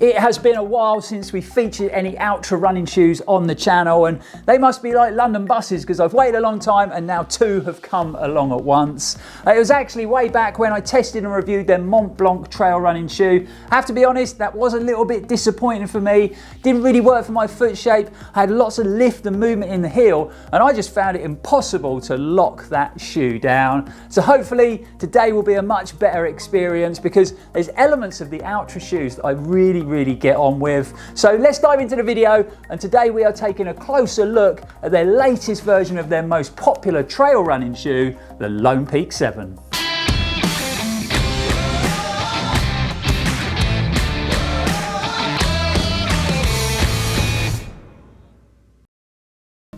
It has been a while since we featured any Outra running shoes on the channel, and they must be like London buses because I've waited a long time and now two have come along at once. It was actually way back when I tested and reviewed their Mont Blanc trail running shoe. I have to be honest, that was a little bit disappointing for me. Didn't really work for my foot shape. I had lots of lift and movement in the heel, and I just found it impossible to lock that shoe down. So hopefully today will be a much better experience because there's elements of the Outra shoes that I really get on with. So let's dive into the video, and today we are taking a closer look at their latest version of their most popular trail running shoe, the Lone Peak 7.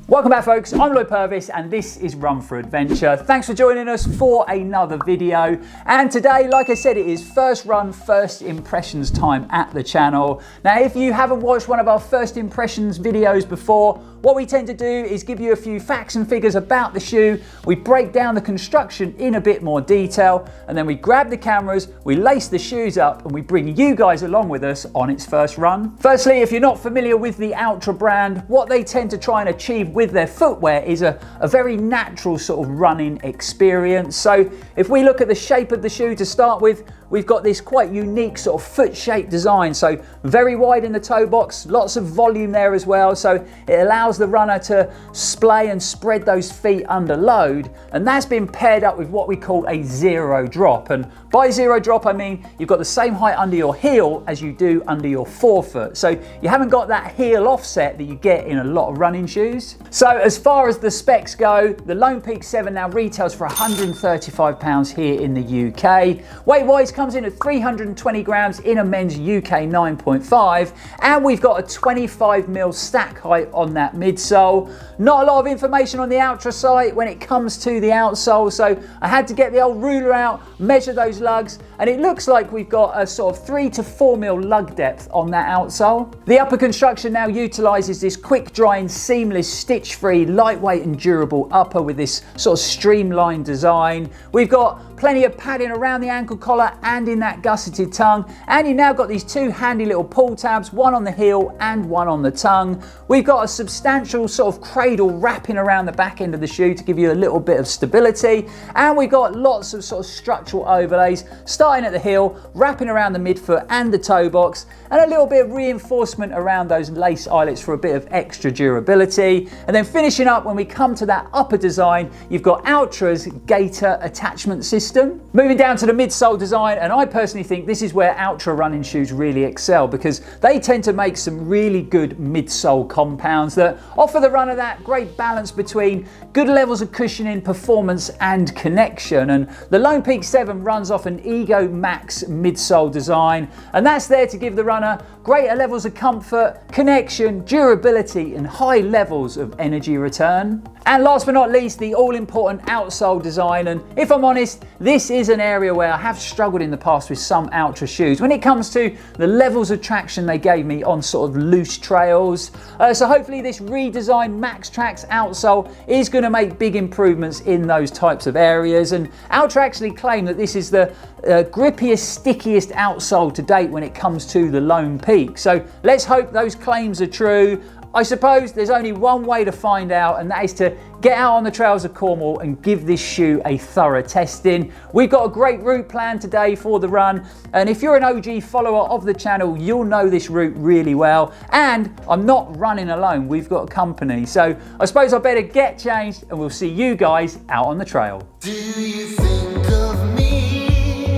Welcome back folks, I'm Lloyd Purvis and this is Run4Adventure. Thanks for joining us for another video, and today, like I said, it is first run, first impressions time at the channel. Now if you haven't watched one of our first impressions videos before, what we tend to do is give you a few facts and figures about the shoe, we break down the construction in a bit more detail, and then we grab the cameras, we lace the shoes up, and we bring you guys along with us on its first run. Firstly, if you're not familiar with the Outra brand, what they tend to try and achieve with their footwear is a very natural sort of running experience. So if we look at the shape of the shoe to start with, we've got this quite unique sort of foot shaped design. So very wide in the toe box, lots of volume there as well. So it allows the runner to splay and spread those feet under load. And that's been paired up with what we call a zero drop. And by zero drop, I mean you've got the same height under your heel as you do under your forefoot. So you haven't got that heel offset that you get in a lot of running shoes. So as far as the specs go, the Lone Peak 7 now retails for £135 here in the UK. Weight-wise comes in at 320 grams in a men's UK 9.5, and we've got a 25mm stack height on that midsole. Not a lot of information on the Outra site when it comes to the outsole, so I had to get the old ruler out, measure those lugs, and it looks like we've got a sort of 3 to 4mm lug depth on that outsole. The upper construction now utilises this quick drying, seamless, stitch-free, lightweight and durable upper with this sort of streamlined design. We've got plenty of padding around the ankle collar and in that gusseted tongue, and you've now got these two handy little pull tabs, one on the heel and one on the tongue. We've got a substantial sort of cradle wrapping around the back end of the shoe to give you a little bit of stability, and we've got lots of sort of structural overlays starting at the heel, wrapping around the midfoot and the toe box, and a little bit of reinforcement around those lace eyelets for a bit of extra durability. And then finishing up, when we come to that upper design, you've got Outra's gaiter attachment system. Moving down to the midsole design, and I personally think this is where Outra running shoes really excel because they tend to make some really good midsole compounds that offer the runner that great balance between good levels of cushioning, performance and connection. And the Lone Peak 7 runs off an Ego Max midsole design, and that's there to give the runner greater levels of comfort, connection, durability and high levels of energy return. And last but not least, the all-important outsole design. And if I'm honest, this is an area where I have struggled in the past with some Outra shoes when it comes to the levels of traction they gave me on sort of loose trails. So hopefully this redesigned Max Trax outsole is going to make big improvements in those types of areas. And Outra actually claim that this is the grippiest, stickiest outsole to date when it comes to the Lone Peak. So let's hope those claims are true. I suppose there's only one way to find out, and that is to get out on the trails of Cornwall and give this shoe a thorough testing. We've got a great route planned today for the run, and if you're an OG follower of the channel, you'll know this route really well. And I'm not running alone, we've got company. So I suppose I better get changed and we'll see you guys out on the trail. Do you think of me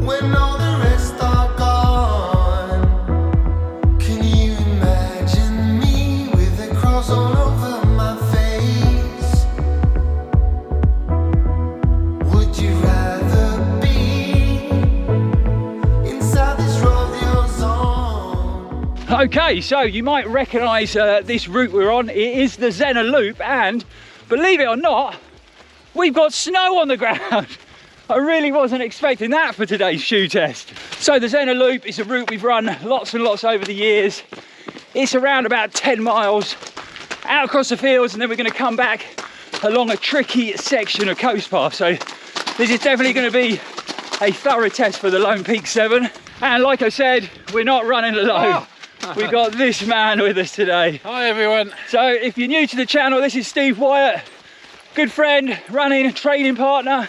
when all the rest are gone? Can you imagine me with a cross all over my face? Would you rather be inside this rodeo zone? Okay, so you might recognise this route we're on. It is the Zena Loop, and believe it or not, we've got snow on the ground. I really wasn't expecting that for today's shoe test. So the Zena Loop is a route we've run lots and lots over the years. It's around about 10 miles out across the fields, and then we're going to come back along a tricky section of coast path. So this is definitely going to be a thorough test for the Lone Peak 7. And like I said, we're not running alone. We've got this man with us today. Hi everyone. So if you're new to the channel, this is Steve Wyatt, good friend, running, training partner,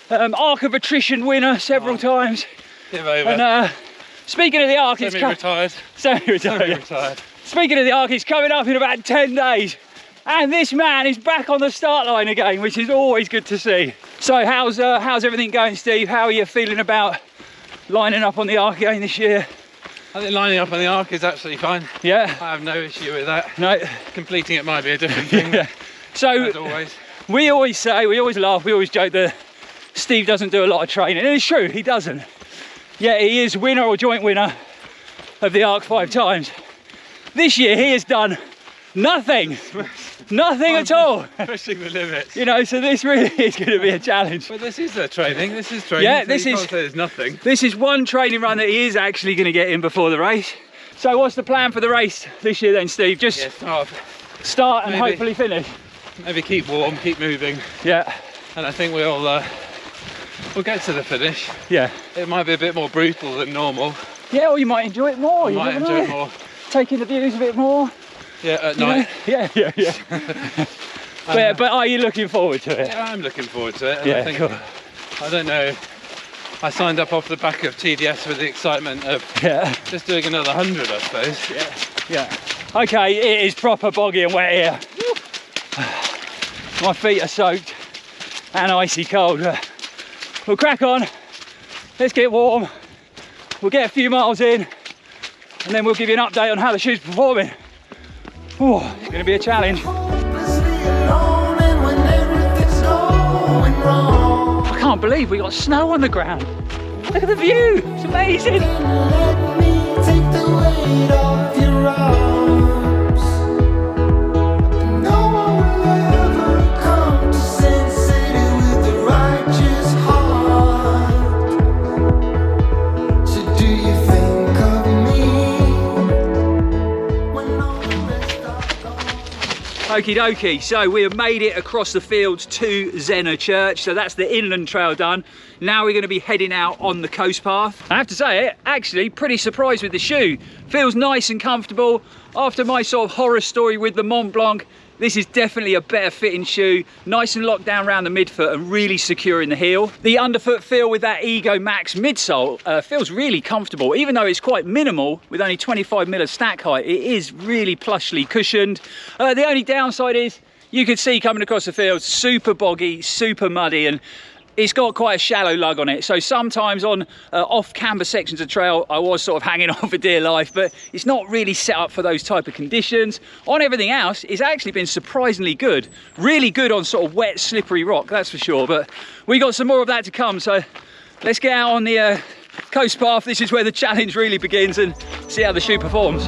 Arc of Attrition winner several times. Give over. And speaking of the Arc, it's Semi-retired. Semi-retired. Speaking of the Arc, it's coming up in about 10 days. And this man is back on the start line again, which is always good to see. So how's everything going, Steve? How are you feeling about lining up on the Arc again this year? I think lining up on the Arc is absolutely fine. Yeah. I have no issue with that. No. Completing it might be a different thing. Yeah. So as always. we always laugh, we always joke that Steve doesn't do a lot of training. And it's true, he doesn't. Yeah, he is winner or joint winner of the Arc 5 times. This year he has done nothing. Nothing at all. Pushing the limits. You know, so this really is going to be a challenge. But this is training. This is training. Yeah, so this you is. can't say there's nothing. This is one training run that he is actually going to get in before the race. So what's the plan for the race this year then, Steve? Just start and hopefully finish. Maybe keep warm, keep moving. Yeah. And I think we'll get to the finish. Yeah. It might be a bit more brutal than normal. Yeah, or you might enjoy it more. You might enjoy it more. Taking the views a bit more. Yeah, at night. Yeah. But are you looking forward to it? Yeah, I'm looking forward to it. And Yeah, I think, cool. I don't know. I signed up off the back of TDS with the excitement of just doing another 100, I suppose. Yeah. Okay, it is proper boggy and wet here. My feet are soaked and icy cold. We'll crack on. Let's get warm. We'll get a few miles in and then we'll give you an update on how the shoe's performing. Oh, it's going to be a challenge. I can't believe we got snow on the ground. Look at the view, it's amazing. Okie dokie, so we have made it across the fields to Zena Church, so that's the inland trail done. Now we're going to be heading out on the coast path. I have to say, actually pretty surprised with the shoe. Feels nice and comfortable. After my sort of horror story with the Mont Blanc, this is definitely a better fitting shoe. Nice and locked down around the midfoot and really secure in the heel. The underfoot feel with that Ego Max midsole feels really comfortable. Even though it's quite minimal with only 25mm of stack height, it is really plushly cushioned. The only downside is you could see coming across the field, super boggy, super muddy, and it's got quite a shallow lug on it. So sometimes on off-camber sections of trail, I was sort of hanging on for dear life, but it's not really set up for those type of conditions. On everything else, it's actually been surprisingly good. Really good on sort of wet, slippery rock, that's for sure. But we got some more of that to come. So let's get out on the coast path. This is where the challenge really begins and see how the shoe performs.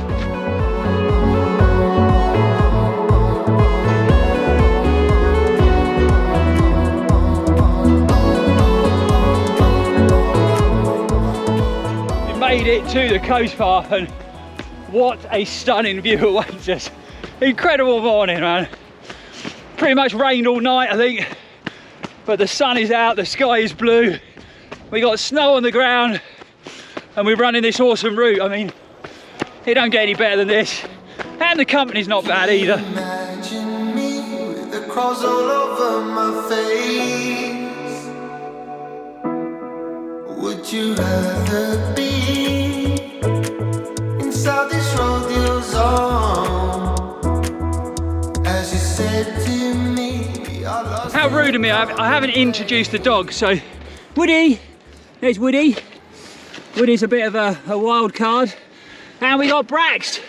Made it to the coast path and what a stunning view awaits us. Incredible morning, man. Pretty much rained all night, I think, but the sun is out, the sky is blue. We got snow on the ground and we're running this awesome route. I mean, it don't get any better than this. And the company's not bad either. Imagine me with the cross all over my face. Would you rather be inside this rodeo zone? As you said to me, I lost. How rude of me, I haven't introduced the dog. So Woody, there's Woody. Woody's a bit of a wild card. And we got Brax.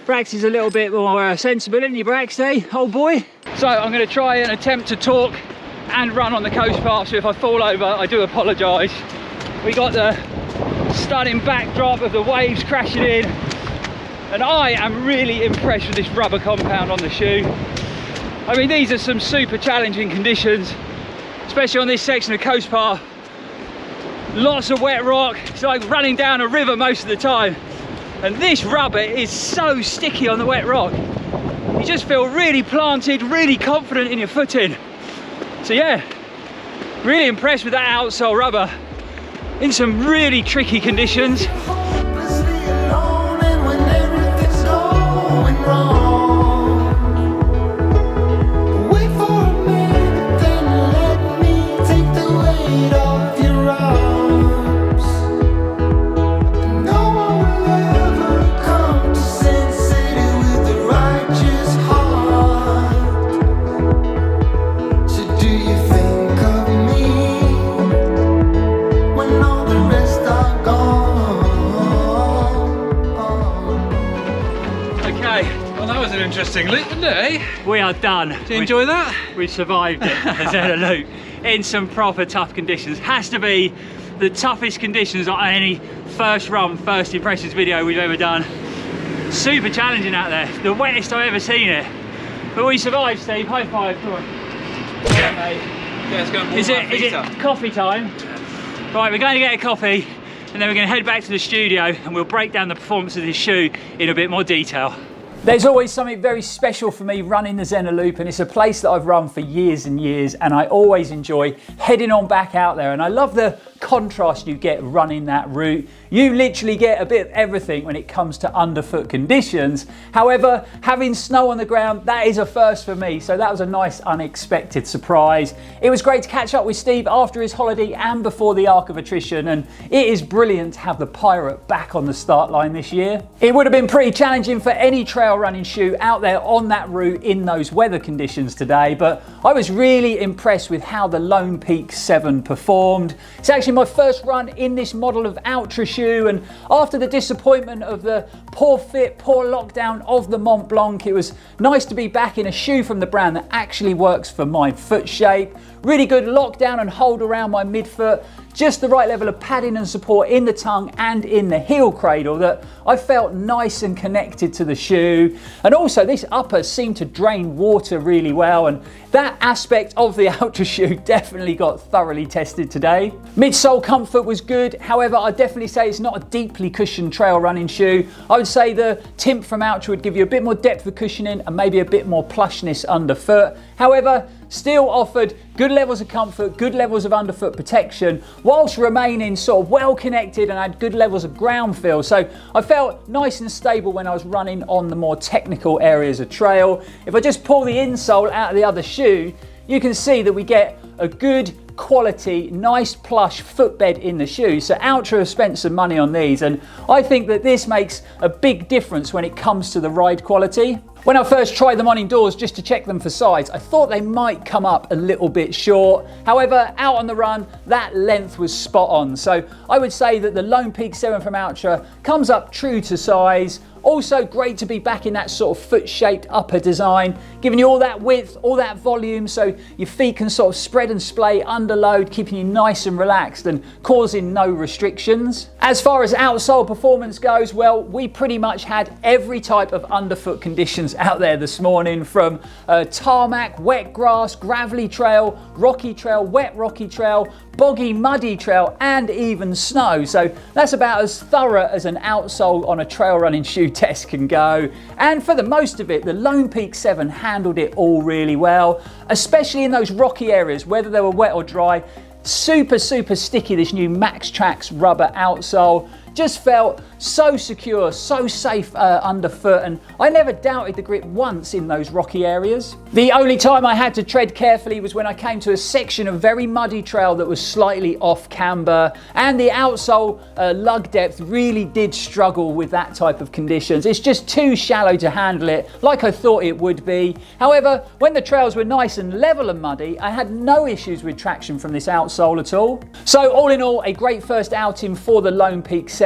Brax is a little bit more sensible, isn't he, Brax, eh, old boy? So I'm going to try and attempt to talk and run on the coast path, so if I fall over, I do apologise. We got the stunning backdrop of the waves crashing in, and I am really impressed with this rubber compound on the shoe. I mean, these are some super challenging conditions, especially on this section of coast path. Lots of wet rock, it's like running down a river most of the time. And this rubber is so sticky on the wet rock. You just feel really planted, really confident in your footing. So yeah, really impressed with that outsole rubber. in some really tricky conditions. Hopelessly alone, and when everything's going wrong, wait for a minute, then let me take the weight off your arms. No one will ever come to Sin City with a righteous heart. So do you think of me when all the rest are gone? Okay, Well, that was an interesting loop, wasn't it, eh? we are done. Did you enjoy that? We survived it, the Zena Loop, in some proper tough conditions. Has to be the toughest conditions on any first run, first impressions video we've ever done. Super challenging out there, the wettest I've ever seen it. But we survived, Steve. High five, come on. Yeah, mate. Yeah, let's go and warm Is our it feet up. coffee time? Right, we're going to get a coffee and then we're going to head back to the studio and we'll break down the performance of this shoe in a bit more detail. There's always something very special for me running the Zena Loop, and it's a place that I've run for years and years, and I always enjoy heading on back out there, and I love the contrast you get running that route. You literally get a bit of everything when it comes to underfoot conditions. However, having snow on the ground, that is a first for me, so that was a nice unexpected surprise. It was great to catch up with Steve after his holiday and before the Arc of Attrition, and it is brilliant to have the Pirate back on the start line this year. It would have been pretty challenging for any trail running shoe out there on that route in those weather conditions today, but I was really impressed with how the Lone Peak 7 performed. It's actually my first run in this model of Ultra shoe, and after the disappointment of the poor fit, poor lockdown of the Mont Blanc, it was nice to be back in a shoe from the brand that actually works for my foot shape. Really good lockdown and hold around my midfoot, just the right level of padding and support in the tongue and in the heel cradle that I felt nice and connected to the shoe. And also this upper seemed to drain water really well, and that aspect of the Ultra shoe definitely got thoroughly tested today. Midsole comfort was good, however I'd definitely say it's not a deeply cushioned trail running shoe. I would say the Timp from Ultra would give you a bit more depth of cushioning and maybe a bit more plushness underfoot. However, still offered good levels of comfort, good levels of underfoot protection, whilst remaining sort of well connected and had good levels of ground feel. So I felt nice and stable when I was running on the more technical areas of trail. If I just pull the insole out of the other shoe, you can see that we get a good quality, nice plush footbed in the shoe. So Ultra have spent some money on these, and I think that this makes a big difference when it comes to the ride quality. When I first tried them on indoors just to check them for size, I thought they might come up a little bit short. However, out on the run, that length was spot on. So I would say that the Lone Peak 7 from Ultra comes up true to size. Also great to be back in that sort of foot-shaped upper design, giving you all that width, all that volume, so your feet can sort of spread and splay under load, keeping you nice and relaxed and causing no restrictions. As far as outsole performance goes, well, we pretty much had every type of underfoot conditions out there this morning, from tarmac, wet grass, gravelly trail, rocky trail, wet rocky trail, boggy, muddy trail, and even snow. So that's about as thorough as an outsole on a trail running shoe test can go. And for the most of it, the Lone Peak 7 handled it all really well, especially in those rocky areas, whether they were wet or dry. Super, super sticky, this new Max Trax rubber outsole. Just felt so secure, so safe underfoot, and I never doubted the grip once in those rocky areas. The only time I had to tread carefully was when I came to a section of very muddy trail that was slightly off camber, and the outsole lug depth really did struggle with that type of conditions. It's just too shallow to handle it like I thought it would be. However, when the trails were nice and level and muddy, I had no issues with traction from this outsole at all. So all in all, a great first outing for the Lone Peak 7.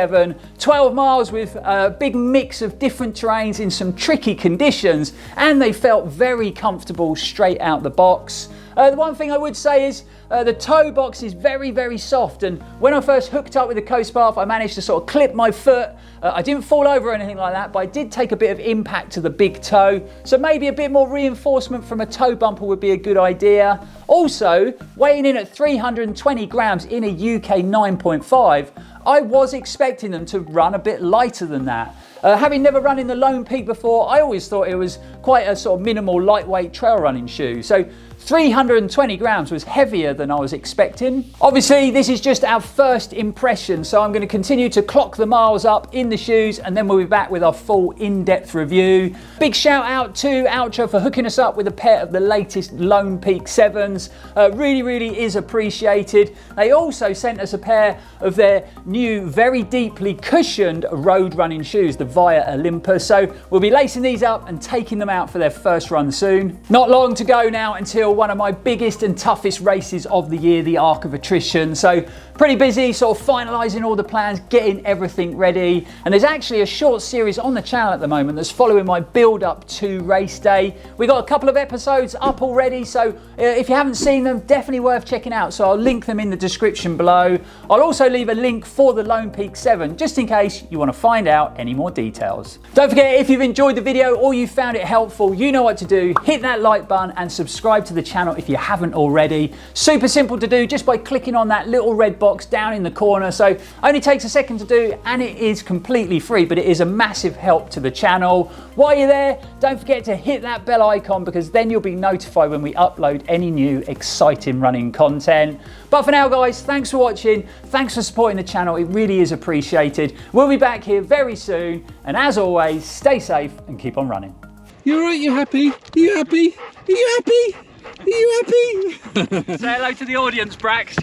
12 miles with a big mix of different terrains in some tricky conditions, and they felt very comfortable straight out the box. The one thing I would say is the toe box is very, very soft, and when I first hooked up with the coast path, I managed to sort of clip my foot. I didn't fall over or anything like that, but I did take a bit of impact to the big toe, so maybe a bit more reinforcement from a toe bumper would be a good idea. Also, weighing in at 320 grams in a UK 9.5, I was expecting them to run a bit lighter than that. Having never run in the Lone Peak before, I always thought it was quite a sort of minimal, lightweight trail running shoe. So 320 grams was heavier than I was expecting. Obviously, this is just our first impression, so I'm going to continue to clock the miles up in the shoes, and then we'll be back with our full in-depth review. Big shout out to Ultra for hooking us up with a pair of the latest Lone Peak 7s. Really is appreciated. They also sent us a pair of their new, very deeply cushioned road running shoes, the Via Olympus. So we'll be lacing these up and taking them out for their first run soon. Not long to go now until one of my biggest and toughest races of the year, the Arc of Attrition. So pretty busy, sort of finalising all the plans, getting everything ready. And there's actually a short series on the channel at the moment that's following my build up to race day. We got a couple of episodes up already, so if you haven't seen them, definitely worth checking out. So I'll link them in the description below. I'll also leave a link for the Lone Peak 7, just in case you want to find out any more details. Don't forget, if you've enjoyed the video or you found it helpful, you know what to do. Hit that like button and subscribe to the channel if you haven't already. Super simple to do just by clicking on that little red box down in the corner. So only takes a second to do, and it is completely free, but it is a massive help to the channel. While you're there, don't forget to hit that bell icon, because then you'll be notified when we upload any new exciting running content. But for now, guys, thanks for watching. Thanks for supporting the channel. It really is appreciated. We'll be back here very soon. And as always, stay safe and keep on running. You alright? You happy? Are you happy? Are you happy? Are you happy? Say hello to the audience, Brax.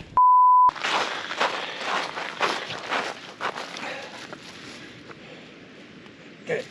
Good.